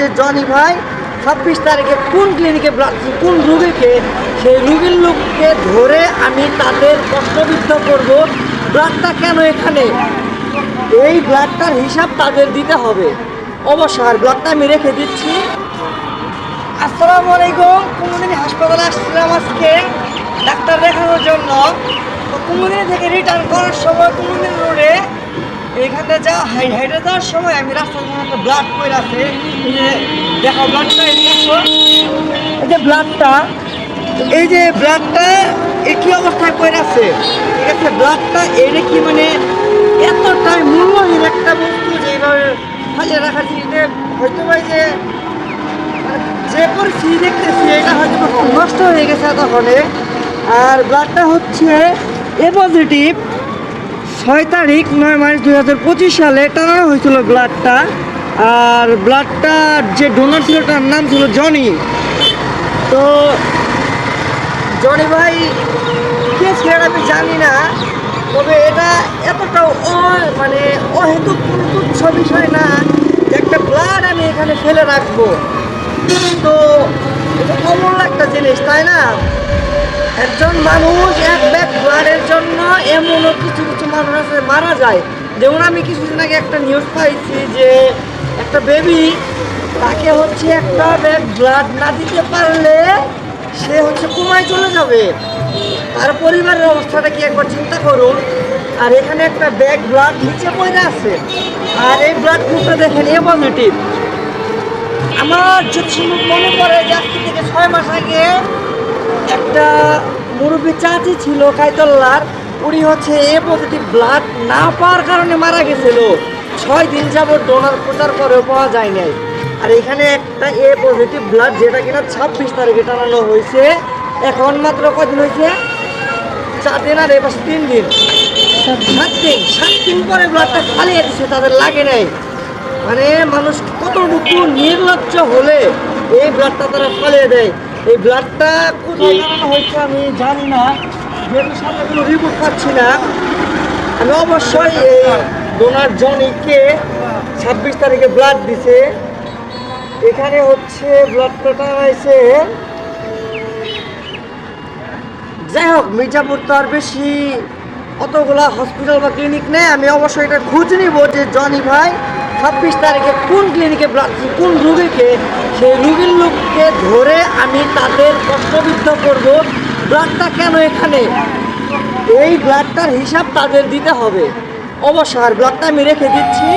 যে জনি ভাই 26 তারিখে কোন ক্লিনিকে ব্লাড, কোন রুগীকে, সেই রুগীর লোককে ধরে আমি তাদের প্রশ্নবিদ্ধ করব ব্লাডটা কেন এখানে, এই ব্লাডটার হিসাব তাদের দিতে হবে অবশ্যই। আর ব্লাডটা আমি রেখে দিচ্ছি। আসসালামু আলাইকুম। কুমুদিনী হাসপাতালে আসছিলাম আজকে ডাক্তার দেখানোর জন্য। তো কুমুদিনী থেকে রিটার্ন করার সময় কুমুদিনী রোডে এইখানে হাইটে যাওয়ার সময় আমি রাস্তার মধ্যে ব্লাড পড়ে আছে। দেখো ব্লাডটা, এই যে ব্লাডটা, এই যে ব্লাডটা একই অবস্থায় পড়ে আছে, ঠিক আছে। ব্লাডটা এটা কি মানে এতটাই মূল্যহীন একটা বস্তু যে এইভাবে ফালিয়ে রাখার জিনিসটা হয়তো ভাই যে পরিস্থিতি দেখতেছি এটা হয়তো নষ্ট হয়ে গেছে এতক্ষণে। আর ব্লাডটা হচ্ছে এ পজিটিভ, 6 তারিখ 9 মার্চ 2025 সালে টানানো হয়েছিল ব্লাডটা। আর ব্লাডটার যে ডোনার ছিল তার নাম ছিল জনি। তো জনি ভাই কে ছিলেন আমি জানি না, তবে এটা এতটাও মানে অহেতুক কোনো তুচ্ছ বিষয় না যে একটা ব্লাড আমি এখানে ফেলে রাখবো। তো এটা অমূল্য একটা জিনিস, তাই না? একজন মানুষ এক ব্যাগ ব্লাডের জন্য এমনও কিছু কিছু মানুষ আছে মারা যায়। যেমন আমি কিছুদিন আগে একটা নিউজ পাইছি যে একটা বেবি, তাকে হচ্ছে একটা ব্যাগ ব্লাড না দিতে পারলে সে হচ্ছে কোমায় চলে যাবে। তার পরিবারের অবস্থাটা কি একবার চিন্তা করুন। আর এখানে একটা ব্যাগ ব্লাড নিচে পড়ে আছে, আর এই ব্লাড গ্রুপটা দেখেন এ পজিটিভ। আমার যদি মনে পড়ে যে আজকে থেকে 6 মাস আগে একটা মুরব্বী চাচি ছিল কাইতল্লার, উনি হচ্ছে এ পজিটিভ ব্লাড না পাওয়ার কারণে মারা গেছিল। 6 দিন যাবত ডোনার প্রচার করেও পাওয়া যায় নাই। আর এখানে একটা এ পজিটিভ ব্লাড যেটা কিনা 26 তারিখে টানানো হয়েছে, এখন মাত্র কদিন হয়েছে, 4 দিন আর এবার 3 দিন, 7 দিন পরে ব্লাডটা ফালিয়ে দিচ্ছে, তাদের লাগে নাই। মানে মানুষ কতটুকু নির্লজ্জ হলে এই ব্লাডটা তারা ফালিয়ে দেয়। এই ব্লাডটা কোথায় জানানো হয়েছে আমি জানি না, যেহেতু সাথে কোনো রিপোর্ট পাচ্ছি না। আমি অবশ্যই এই ডোনার জনিকে 26 তারিখে ব্লাড দিছে। এখানে হচ্ছে ব্লাডটা টানাইছে, যাই হোক মির্জাপুর তো আর বেশি অতগুলা হসপিটাল বা ক্লিনিক নেই। আমি অবশ্যই এটা খোঁজ নিব যে জনি ভাই 26 তারিখে কোন ক্লিনিকে ব্লাড, কোন রুগীকে, সেই রুগীর লোককে ধরে আমি তাদের প্রশ্নবিদ্ধ করব ব্লাডটা কেন এখানে, এই ব্লাডটার হিসাব তাদের দিতে হবে অবশ্যই। আর ব্লাডটা আমি রেখে দিচ্ছি।